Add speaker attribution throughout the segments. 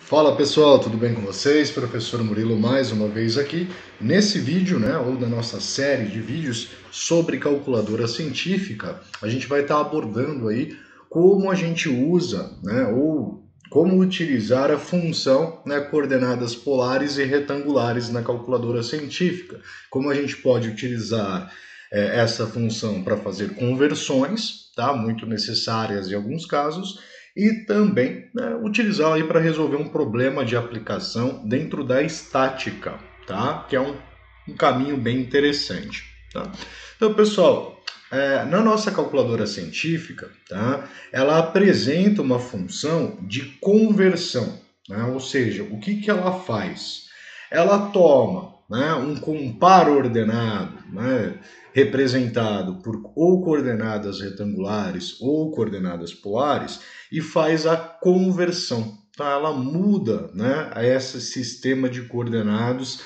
Speaker 1: Fala pessoal, tudo bem com vocês? Professor Murilo mais uma vez aqui. Nesse vídeo, ou da nossa série de vídeos sobre calculadora científica, a gente vai estar abordando aí como a gente usa, ou como utilizar a função, coordenadas polares e retangulares na calculadora científica. Como a gente pode utilizar essa função para fazer conversões, tá? Muito necessárias em alguns casos, e também utilizá-la aí para resolver um problema de aplicação dentro da estática, tá? Que é um caminho bem interessante, tá? Então, pessoal, na nossa calculadora científica, tá? Ela apresenta uma função de conversão, né? Ou seja, o que ela faz? Ela toma, um par ordenado, representado por ou coordenadas retangulares ou coordenadas polares, e faz a conversão. Tá? Ela muda, a esse sistema de coordenadas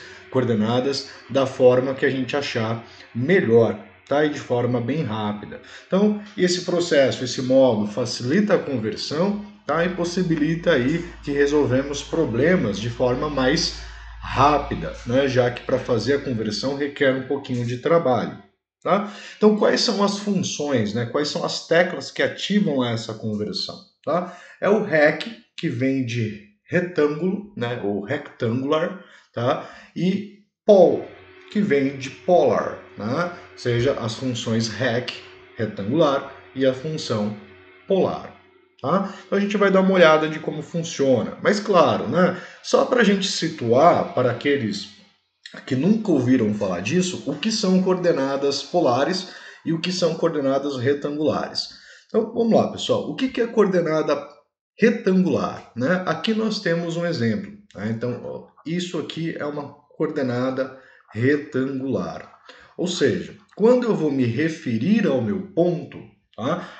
Speaker 1: da forma que a gente achar melhor, tá? E de forma bem rápida. Então, esse processo, esse modo facilita a conversão, tá? E possibilita aí que resolvemos problemas de forma mais rápida, já que para fazer a conversão requer um pouquinho de trabalho. Tá? Então, quais são as funções, quais são as teclas que ativam essa conversão? Tá? É o REC, que vem de retângulo, ou rectangular, tá? E pol, que vem de polar, ou seja, as funções REC, retangular, e a função polar. Tá? Então a gente vai dar uma olhada de como funciona. Mas claro, só para a gente situar para aqueles que nunca ouviram falar disso, o que são coordenadas polares e o que são coordenadas retangulares. Então vamos lá, pessoal. O que é coordenada retangular? Aqui nós temos um exemplo. Então, isso aqui é uma coordenada retangular. Ou seja, quando eu vou me referir ao meu ponto,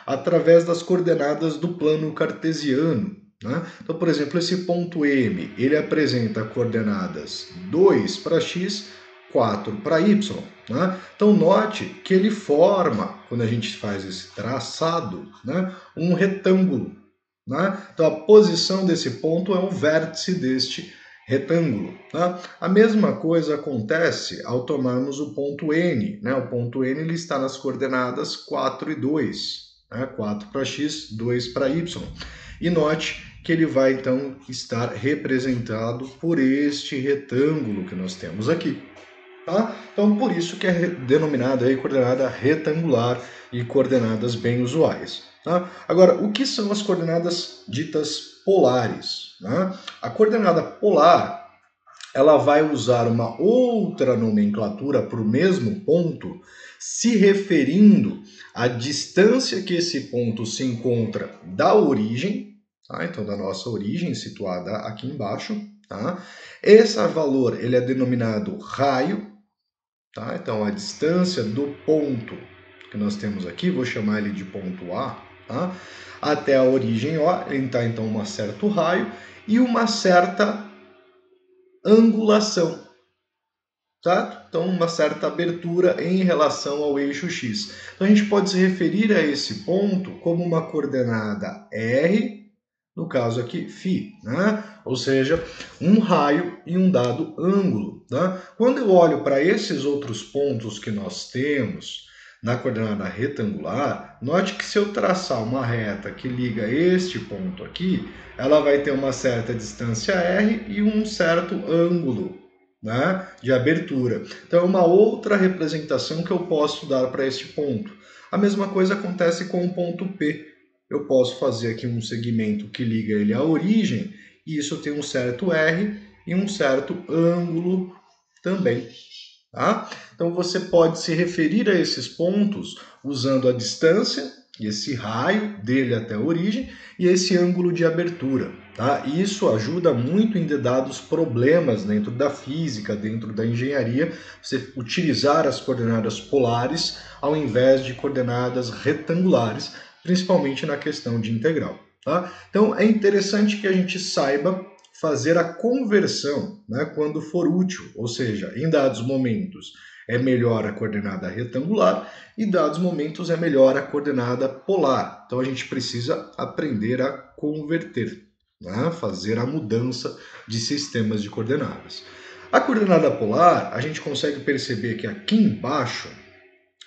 Speaker 1: através das coordenadas do plano cartesiano. Então, por exemplo, esse ponto M, ele apresenta coordenadas 2 para x, 4 para y. Então, note que ele forma, quando a gente faz esse traçado, um retângulo. Então, a posição desse ponto é o vértice deste retângulo. A mesma coisa acontece ao tomarmos o ponto N. O ponto N ele está nas coordenadas 4 e 2. 4 para x, 2 para y. E note que ele vai então estar representado por este retângulo que nós temos aqui. Tá? Então, por isso que é denominada aí coordenada retangular e coordenadas bem usuais. Tá? Agora, o que são as coordenadas ditas polares? A coordenada polar ela vai usar uma outra nomenclatura para o mesmo ponto, se referindo à distância que esse ponto se encontra da origem, tá? Então da nossa origem situada aqui embaixo. Tá? Esse valor ele é denominado raio. Tá? Então a distância do ponto que nós temos aqui, vou chamar ele de ponto A, tá? Até a origem O, ele está então um certo raio e uma certa angulação, tá? Então uma certa abertura em relação ao eixo x. Então a gente pode se referir a esse ponto como uma coordenada r, no caso aqui φ, Ou seja, um raio e um dado ângulo. Quando eu olho para esses outros pontos que nós temos na coordenada retangular, note que se eu traçar uma reta que liga este ponto aqui, ela vai ter uma certa distância r e um certo ângulo, de abertura. Então é uma outra representação que eu posso dar para este ponto. A mesma coisa acontece com o ponto P. Eu posso fazer aqui um segmento que liga ele à origem, e isso tem um certo R e um certo ângulo também. Tá? Então você pode se referir a esses pontos usando a distância, esse raio dele até a origem, e esse ângulo de abertura. Tá? Isso ajuda muito em dados problemas dentro da física, dentro da engenharia, você utilizar as coordenadas polares ao invés de coordenadas retangulares, principalmente na questão de integral. Tá? Então é interessante que a gente saiba fazer a conversão quando for útil, ou seja, em dados momentos é melhor a coordenada retangular e em dados momentos é melhor a coordenada polar. Então a gente precisa aprender a converter. né? Fazer a mudança de sistemas de coordenadas. A coordenada polar, a gente consegue perceber que aqui embaixo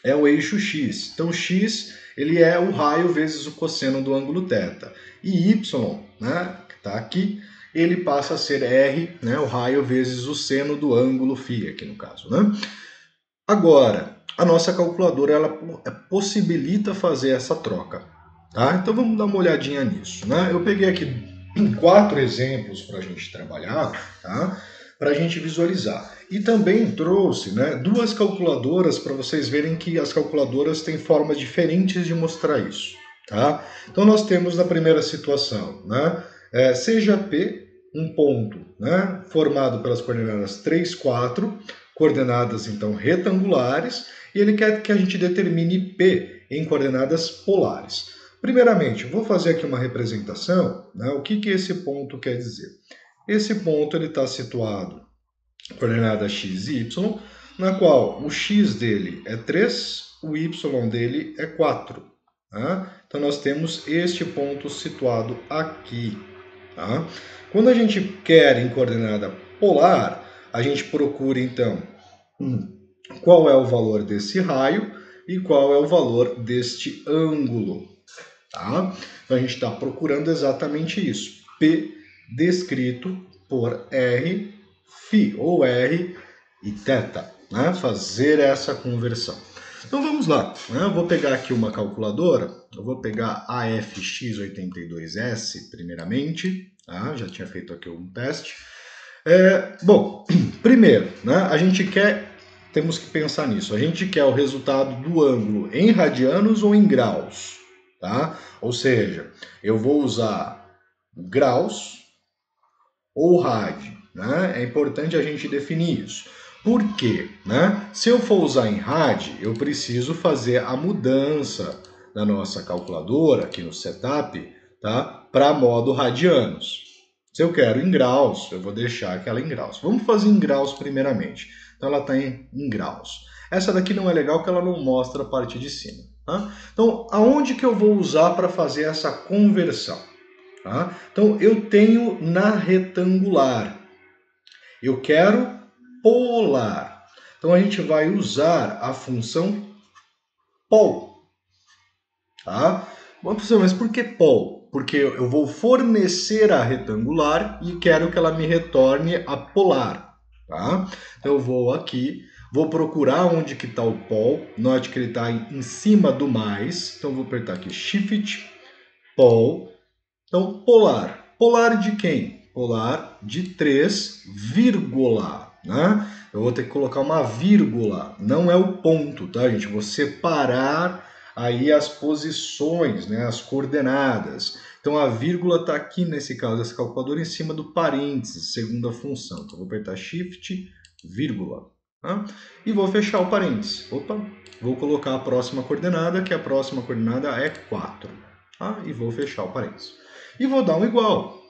Speaker 1: é o eixo x. Então, x ele é o raio vezes o cosseno do ângulo θ. E y, né, que está aqui, ele passa a ser r, né, o raio vezes o seno do ângulo φ, aqui no caso. Né? Agora, a nossa calculadora ela possibilita fazer essa troca. Tá? Então, vamos dar uma olhadinha nisso. Né? Eu peguei aqui 4 exemplos para a gente trabalhar, tá? Para a gente visualizar. E também trouxe, né, 2 calculadoras para vocês verem que as calculadoras têm formas diferentes de mostrar isso. Tá? Então nós temos na primeira situação, né, seja P um ponto, né, formado pelas coordenadas 3, 4, coordenadas então retangulares, e ele quer que a gente determine P em coordenadas polares. Primeiramente, vou fazer aqui uma representação, né, o que esse ponto quer dizer. Esse ponto está situado na coordenada x e y, na qual o x dele é 3, o y dele é 4. Tá? Então nós temos este ponto situado aqui. Tá? Quando a gente quer em coordenada polar, a gente procura então qual é o valor desse raio e qual é o valor deste ângulo. Tá? Então a gente está procurando exatamente isso. P descrito por R, φ ou R e θ, né? Fazer essa conversão. Então vamos lá, né? Eu vou pegar aqui uma calculadora, eu vou pegar a FX82S primeiramente, tá? Já tinha feito aqui um teste. Bom, primeiro, né? Temos que pensar nisso, a gente quer o resultado do ângulo em radianos ou em graus, tá? Ou seja, eu vou usar graus ou rad, né? É importante a gente definir isso. Por quê? Né? Se eu for usar em rad, eu preciso fazer a mudança da nossa calculadora aqui no setup, tá? Para modo radianos. Se eu quero em graus, eu vou deixar aquela em graus. Vamos fazer em graus primeiramente. Então ela está em graus. Essa daqui não é legal porque ela não mostra a parte de cima. Tá? Então, aonde que eu vou usar para fazer essa conversão? Tá? Então, eu tenho na retangular. Eu quero polar. Então, a gente vai usar a função pol. Tá? Mas por que pol? Porque eu vou fornecer a retangular e quero que ela me retorne a polar. Tá? Então, eu vou aqui, vou procurar onde que está o pol. Note que ele está em cima do mais. Então, eu vou apertar aqui Shift, pol. Então, polar. Polar de quem? Polar de 3, vírgula, né? Eu vou ter que colocar uma vírgula, não é o ponto, tá, gente? Vou separar aí as posições, né, as coordenadas. Então, a vírgula está aqui, nesse caso, dessa calculadora, em cima do parênteses, segunda função. Então, vou apertar Shift, vírgula, tá? E vou fechar o parênteses. Opa, vou colocar a próxima coordenada, que a próxima coordenada é 4. Tá? E vou fechar o parênteses. E vou dar um igual.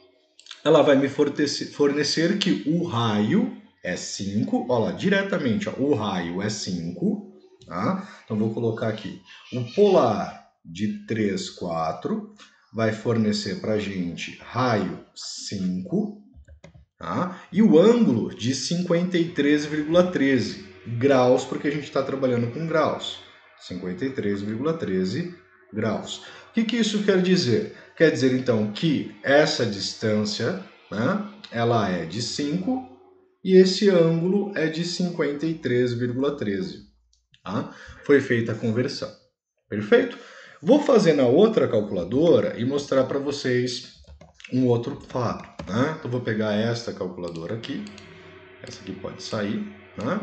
Speaker 1: Ela vai me fornecer que o raio é 5. Olha lá, diretamente, ó, o raio é 5. Tá? Então, vou colocar aqui. O polar de 3, 4 vai fornecer para a gente raio 5. Tá? E o ângulo de 53,13 graus, porque a gente está trabalhando com graus. 53,13 graus. O que isso quer dizer? Quer dizer, então, que essa distância, né, ela é de 5 e esse ângulo é de 53,13. Tá? Foi feita a conversão. Perfeito? Vou fazer na outra calculadora e mostrar para vocês um outro fato. Né? Então, vou pegar esta calculadora aqui. Essa aqui pode sair. Né?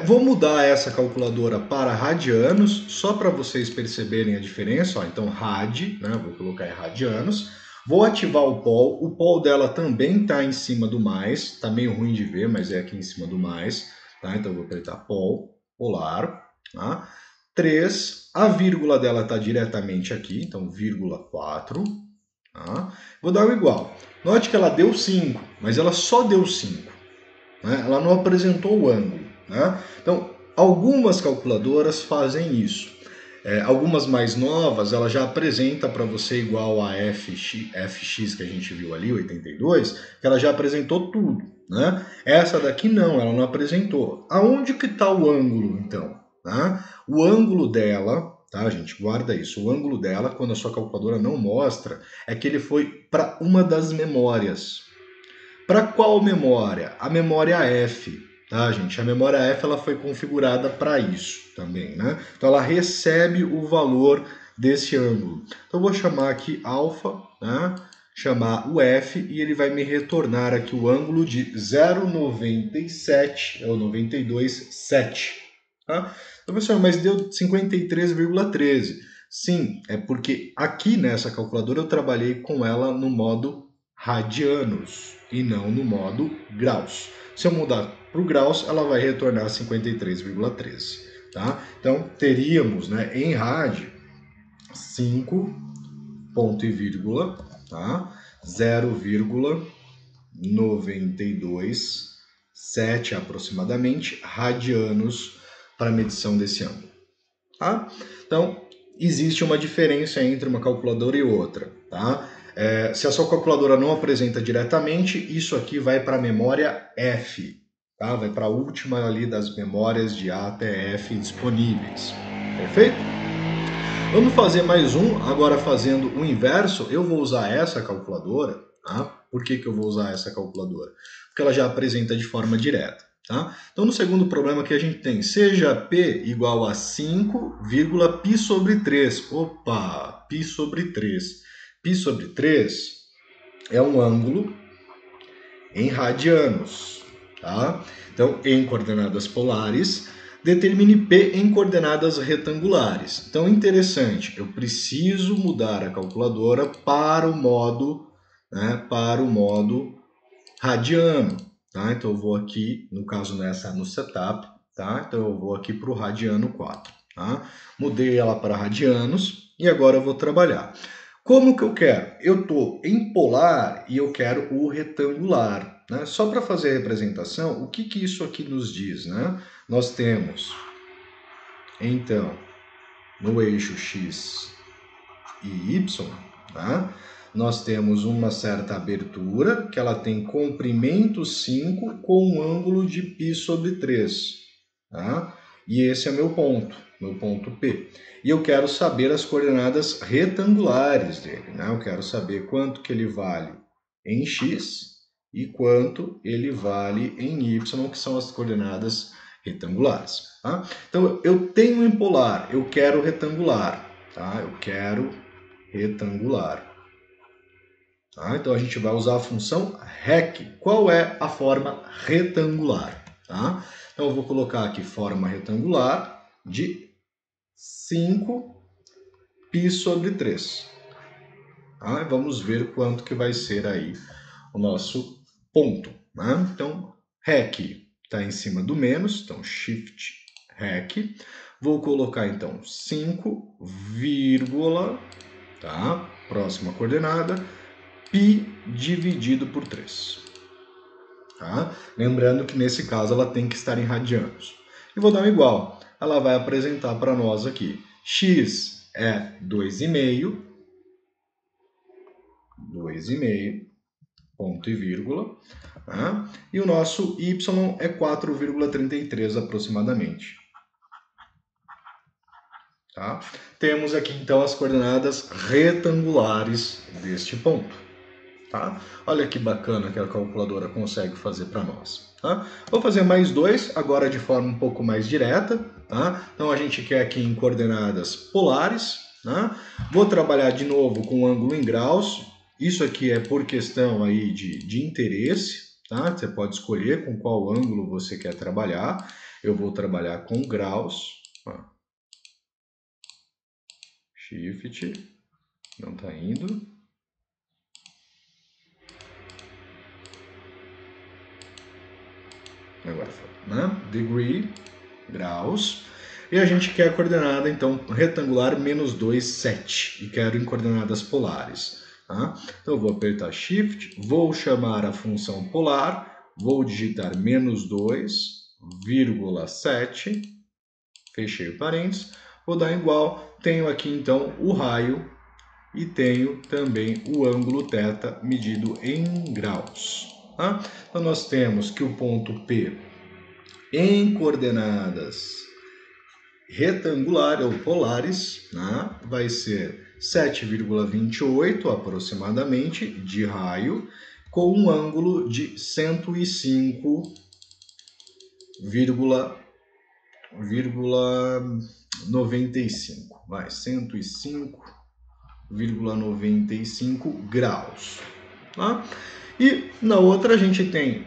Speaker 1: Vou mudar essa calculadora para radianos, só para vocês perceberem a diferença. Ó, então, rad, né? Vou colocar em radianos. Vou ativar o pol dela também está em cima do mais. Está meio ruim de ver, mas é aqui em cima do mais. Tá? Então, vou apertar polar. Tá? 3, a vírgula dela está diretamente aqui, então, vírgula 4. Tá? Vou dar o igual. Note que ela deu 5, mas ela só deu 5. Né? Ela não apresentou o ângulo. Né? Então, algumas calculadoras fazem isso. Algumas mais novas, ela já apresenta para você igual a fx que a gente viu ali, 82, que ela já apresentou tudo, né? Essa daqui não, ela não apresentou. Aonde que está o ângulo, então? Tá? O ângulo dela, tá, gente? Guarda isso. O ângulo dela, quando a sua calculadora não mostra, é que ele foi para uma das memórias. Para qual memória? A memória F. Tá, gente? A memória F ela foi configurada para isso também, né? Então ela recebe o valor desse ângulo. Então eu vou chamar aqui alfa, né? Chamar o F e ele vai me retornar aqui o ângulo de 0,97, ou 92,7. Tá? Então, pessoal, mas deu 53,13. Sim, é porque aqui nessa calculadora eu trabalhei com ela no modo radianos e não no modo graus. Se eu mudar para o graus, ela vai retornar 53,13. Tá? Então, teríamos, né, em rádio 5 ponto e vírgula, tá? 0,927 aproximadamente radianos para medição desse ângulo. Tá? Então, existe uma diferença entre uma calculadora e outra. Tá? Se a sua calculadora não apresenta diretamente, isso aqui vai para a memória F. Tá? Vai para a última ali das memórias de A até F disponíveis. Perfeito? Vamos fazer mais um, agora fazendo o inverso. Eu vou usar essa calculadora. Tá? Por que eu vou usar essa calculadora? Porque ela já apresenta de forma direta. Tá? Então, no segundo problema que a gente tem, seja P igual a 5, π sobre 3. Opa, π sobre 3. Π sobre 3 é um ângulo em radianos. Tá? Então, em coordenadas polares, determine P em coordenadas retangulares. Então, interessante, eu preciso mudar a calculadora para o modo, né, radiano. Tá? Então eu vou aqui, no caso nessa no setup, tá? Então eu vou aqui para o radiano 4. Tá? Mudei ela para radianos e agora eu vou trabalhar. Como que eu quero? Eu estou em polar e eu quero o retangular. Né? Só para fazer a representação, o que isso aqui nos diz? Né? Nós temos, então, no eixo X e Y, tá? Nós temos uma certa abertura, que ela tem comprimento 5 com um ângulo de π sobre 3. Tá? E esse é meu ponto P. E eu quero saber as coordenadas retangulares dele. Né? Eu quero saber quanto que ele vale em X e quanto ele vale em Y, que são as coordenadas retangulares. Tá? Então, eu tenho em polar, eu quero retangular. Tá? Eu quero retangular. Tá? Então a gente vai usar a função rec. Qual é a forma retangular? Tá? Então eu vou colocar aqui forma retangular de 5 π sobre 3. Tá? Vamos ver quanto que vai ser aí o nosso ponto. Né? Então rec está em cima do menos, então shift rec. Vou colocar então 5, tá? Próxima coordenada, π dividido por 3. Tá? Lembrando que nesse caso ela tem que estar em radianos. E vou dar um igual. Ela vai apresentar para nós aqui. X é 2,5, ponto e vírgula. Tá? E o nosso y é 4,33 aproximadamente. Tá? Temos aqui então as coordenadas retangulares deste ponto. Tá? Olha que bacana que a calculadora consegue fazer para nós. Tá? Vou fazer mais dois, agora de forma um pouco mais direta. Tá? Então a gente quer aqui em coordenadas polares. Tá? Vou trabalhar de novo com ângulo em graus. Isso aqui é por questão aí de interesse. Tá? Você pode escolher com qual ângulo você quer trabalhar. Eu vou trabalhar com graus. Shift, não está indo. Agora foi, né? Degree, graus. E a gente quer a coordenada, então, retangular menos 2, 7. E quero em coordenadas polares. Tá? Então, eu vou apertar Shift, vou chamar a função polar, vou digitar menos 2, 7, fechei o parênteses, vou dar igual, tenho aqui então o raio e tenho também o ângulo θ medido em graus. Tá? Então nós temos que o ponto P em coordenadas retangulares ou polares, né, vai ser 7,28 aproximadamente de raio, com um ângulo de 105,95. Vai, 105,95 graus. Tá? E na outra a gente tem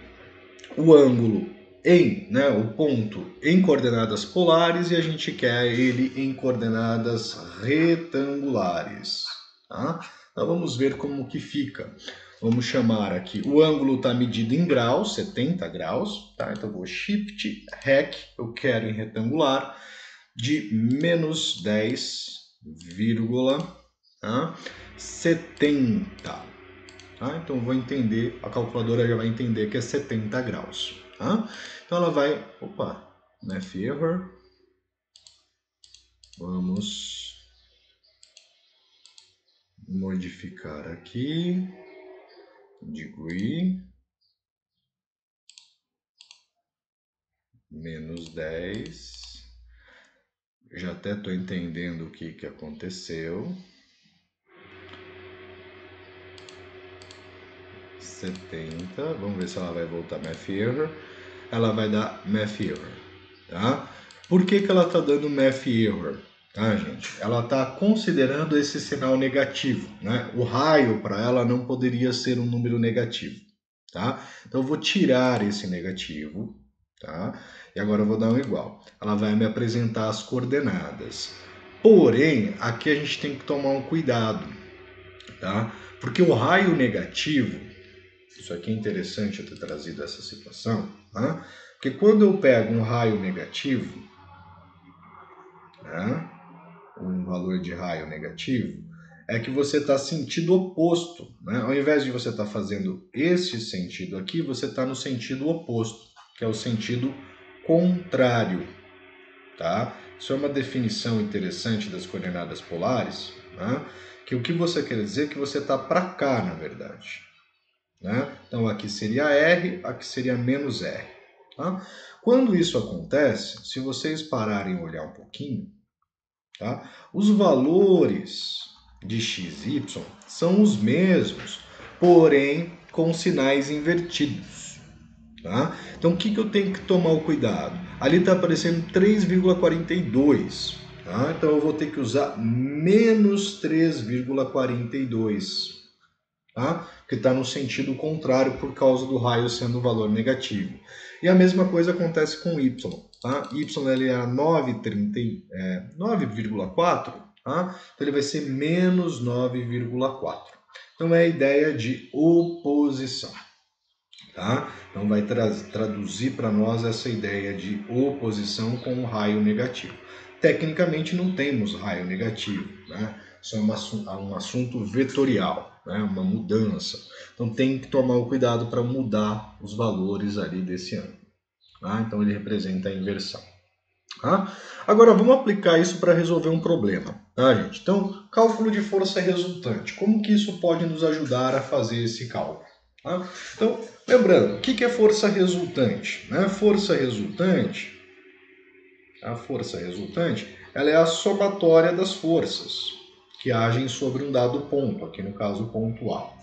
Speaker 1: o ângulo o ponto em coordenadas polares e a gente quer ele em coordenadas retangulares. Tá? Então vamos ver como que fica. Vamos chamar aqui, o ângulo está medido em graus, 70 graus. Tá? Então eu vou Shift, REC, eu quero em retangular, de menos 10,70. Tá? Então vou entender, a calculadora já vai entender que é 70 graus. Tá? Então ela vai, math error, vamos modificar aqui, degree, menos 10, já até estou entendendo o que aconteceu. 70, vamos ver se ela vai voltar math error. Ela vai dar math error, tá? Por que ela está dando math error? Tá, gente? Ela está considerando esse sinal negativo, né? O raio para ela não poderia ser um número negativo, tá? Então eu vou tirar esse negativo, tá? E agora eu vou dar um igual. Ela vai me apresentar as coordenadas. Porém, aqui a gente tem que tomar um cuidado, tá? Porque o raio negativo, isso aqui é interessante eu ter trazido essa situação, tá? Porque quando eu pego um raio negativo, né, um valor de raio negativo, é que você está sentido oposto, né? Ao invés de você estar fazendo esse sentido aqui, você está no sentido oposto, que é o sentido contrário, tá? Isso é uma definição interessante das coordenadas polares, né? Que o que você quer dizer é que você está para cá, na verdade. Né? Então aqui seria R, aqui seria menos R. Tá? Quando isso acontece, se vocês pararem e olhar um pouquinho, tá? Os valores de x e y são os mesmos, porém com sinais invertidos. Tá? Então o que eu tenho que tomar o cuidado? Ali está aparecendo 3,42. Tá? Então eu vou ter que usar menos 3,42. Tá? Que está no sentido contrário por causa do raio sendo um valor negativo. E a mesma coisa acontece com y. Tá? Y ele é 9,4, tá? Então ele vai ser menos 9,4. Então é a ideia de oposição. Tá? Então vai traduzir para nós essa ideia de oposição com o raio negativo. Tecnicamente não temos raio negativo, né? Isso é um assunto vetorial, né? Uma mudança. Então tem que tomar o cuidado para mudar os valores ali desse ângulo. Tá? Então ele representa a inversão. Tá? Agora vamos aplicar isso para resolver um problema, tá, gente? Então, cálculo de força resultante. Como que isso pode nos ajudar a fazer esse cálculo? Tá? Então, lembrando, o que é força resultante? A força resultante, ela é a somatória das forças que agem sobre um dado ponto, aqui no caso o ponto A.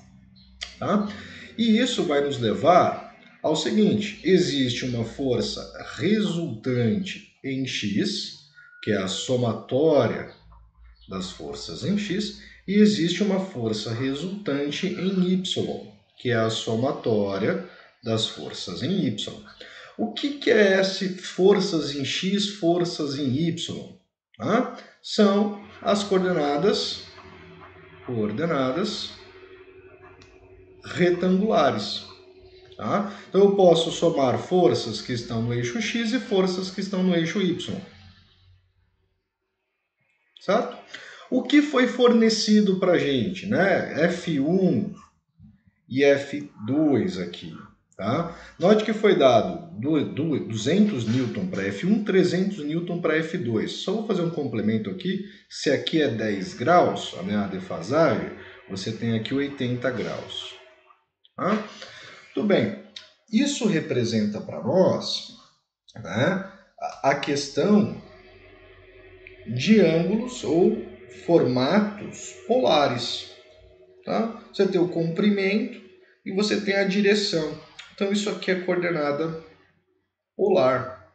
Speaker 1: Tá? E isso vai nos levar ao seguinte: existe uma força resultante em x, que é a somatória das forças em x, e existe uma força resultante em y, que é a somatória das forças em y. O que é esse forças em x, forças em y? Tá? São as coordenadas retangulares. Tá? Então eu posso somar forças que estão no eixo x e forças que estão no eixo y. Certo? O que foi fornecido para a gente? Né? F1 e F2 aqui. Tá? Note que foi dado 200 Newton para F1, 300 Newton para F2. Só vou fazer um complemento aqui. Se aqui é 10 graus, a minha defasagem, você tem aqui 80 graus. Tá? Tudo bem. Isso representa para nós, né, a questão de ângulos ou formatos polares. Tá? Você tem o comprimento e você tem a direção. Então isso aqui é coordenada polar.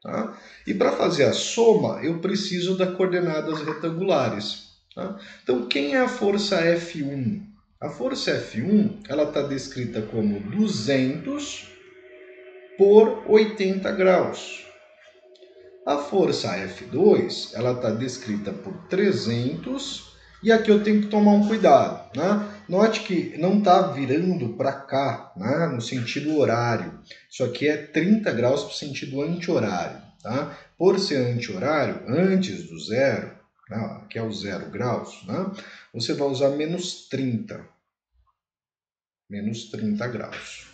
Speaker 1: Tá? E para fazer a soma, eu preciso das coordenadas retangulares. Tá? Então quem é a força F1? A força F1 está descrita como 200 por 80 graus. A força F2 está descrita por 300 e aqui eu tenho que tomar um cuidado. Né? Note que não está virando para cá, né, no sentido horário. Isso aqui é 30 graus para o sentido anti-horário. Tá? Por ser anti-horário, antes do zero, né, que é o 0 graus, né, você vai usar menos 30. Menos 30 graus.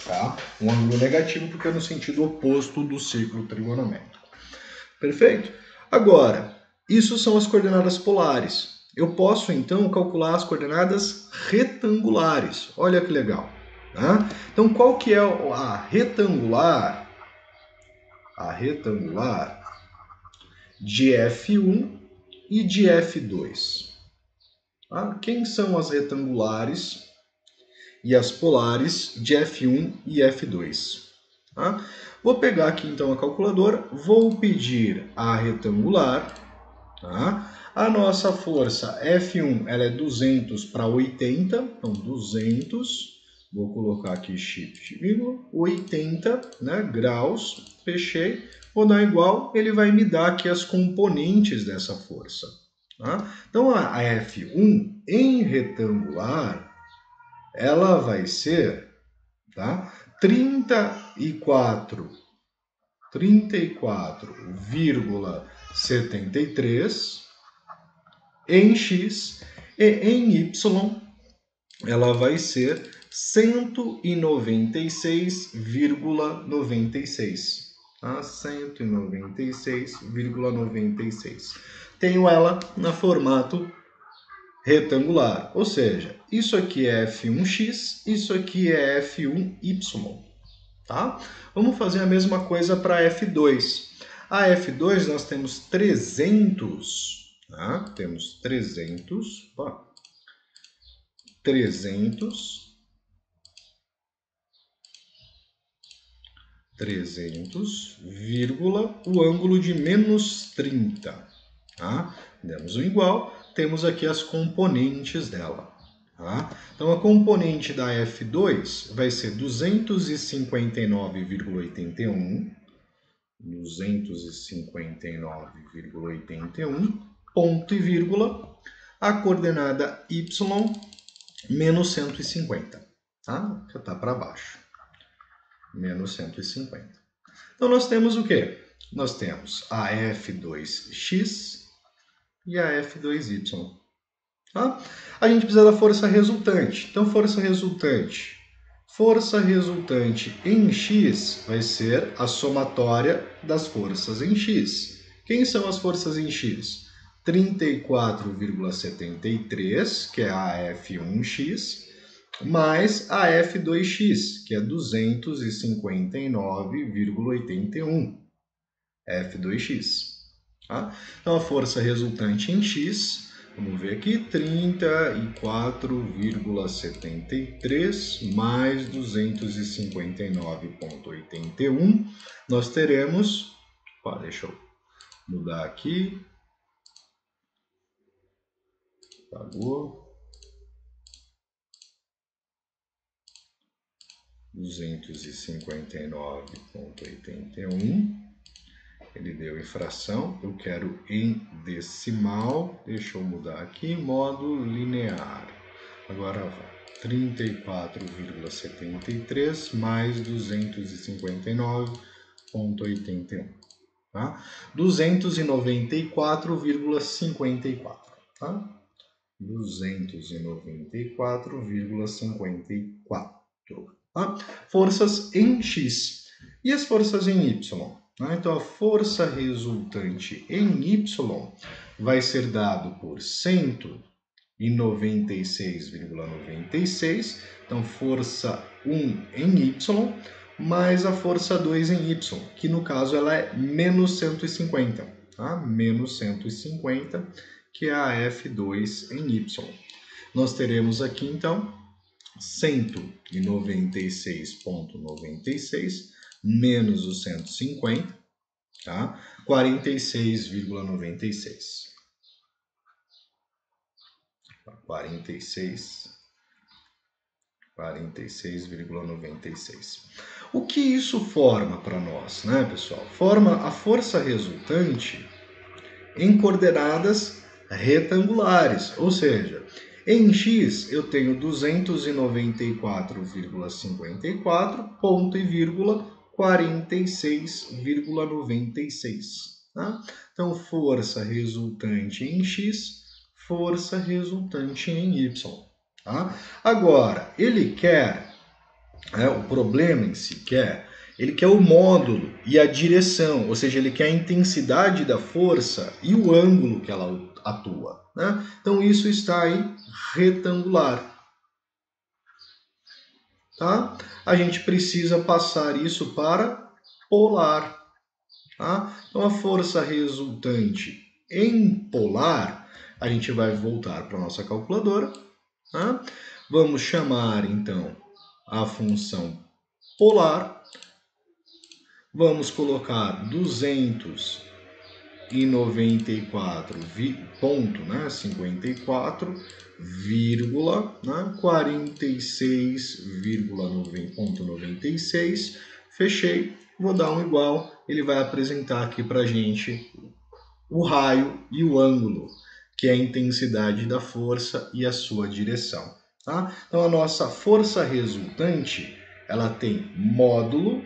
Speaker 1: Tá? Um ângulo negativo porque é no sentido oposto do círculo trigonométrico. Perfeito? Agora, isso são as coordenadas polares. Eu posso, então, calcular as coordenadas retangulares. Olha que legal. Né? Então, qual que é a retangular? A retangular de F1 e de F2. Tá? Quem são as retangulares e as polares de F1 e F2? Tá? Vou pegar aqui então a calculadora, vou pedir a retangular. Tá? A nossa força F1 ela é 200 para 80, então 200, vou colocar aqui shift, 80, né, graus, fechei, vou dar igual, ele vai me dar aqui as componentes dessa força. Tá? Então a F1 em retangular, ela vai ser, tá, 34,73 em X e em Y ela vai ser 196,96. Tá? 196,96. Tenho ela no formato retangular, ou seja, isso aqui é F1x, isso aqui é F1y. Tá? Vamos fazer a mesma coisa para F2. A F2 nós temos 300, tá? Temos 300, ó, 300, vírgula, o ângulo de menos 30. Tá? Demos o igual, temos aqui as componentes dela. Tá? Então, a componente da F2 vai ser 259,81, 259,81, ponto e vírgula, a coordenada y, menos 150. Tá? Já está para baixo. Menos 150. Então, nós temos o quê? Nós temos a F2x e a F2y. Tá? A gente precisa da força resultante. Então, força resultante em x vai ser a somatória das forças em x. Quem são as forças em x? 34,73, que é a F1x, mais a F2x, que é 259,81. F2x. Tá? Então, a força resultante em x, vamos ver aqui, 34,73 mais 259,81. Nós teremos, deixa eu mudar aqui, apagou, 259,81. Ele deu em fração, eu quero em decimal, deixa eu mudar aqui, modo linear. Agora vai, 34,73 mais 259,81, tá? 294,54, tá? 294,54. tá? Forças em X e as forças em Y. Né? Então, a força resultante em Y vai ser dado por 196,96. Então, força 1 em Y, mais a força 2 em Y, que no caso ela é menos 150. Tá? Menos 150, que é a F2 em Y. Nós teremos aqui, então, 196,96 menos o 150, tá? 46,96. 46,96. O que isso forma para nós, né, pessoal? Forma a força resultante em coordenadas retangulares, ou seja, em X eu tenho 294,54 ponto e vírgula 46,96. Tá? Então, força resultante em X, força resultante em Y. Tá? Agora, ele quer, o problema em si ele quer o módulo e a direção, ou seja, ele quer a intensidade da força e o ângulo que ela atua. Né? Então, isso está aí retangular. Tá? A gente precisa passar isso para polar. Tá? Então, a força resultante em polar, a gente vai voltar para a nossa calculadora. Tá? Vamos chamar, então, a função polar. Vamos colocar 294,54, 46,96. Fechei, vou dar um igual, ele vai apresentar aqui para a gente o raio e o ângulo, que é a intensidade da força e a sua direção. Tá? Então a nossa força resultante, ela tem módulo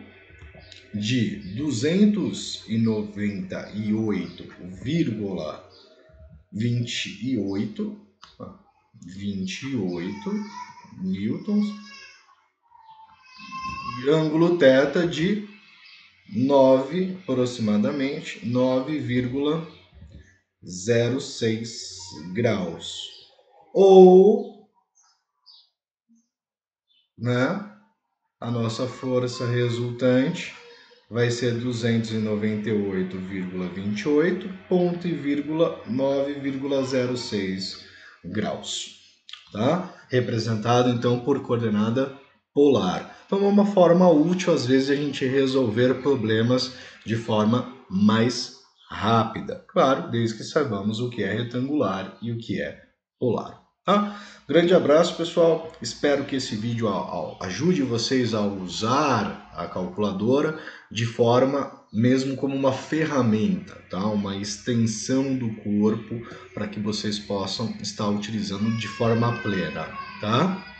Speaker 1: de 298,28 newtons, e ângulo θ de 9, aproximadamente 9,06 graus. Ou, né, a nossa força resultante vai ser 298,28, ponto e vírgula 9,06 graus, tá? Representado então por coordenada polar. Então é uma forma útil às vezes a gente resolver problemas de forma mais rápida. Claro, desde que saibamos o que é retangular e o que é polar. Tá? Grande abraço, pessoal. Espero que esse vídeo ajude vocês a usar a calculadora de forma mesmo como uma ferramenta, tá? Uma extensão do corpo para que vocês possam estar utilizando de forma plena, tá?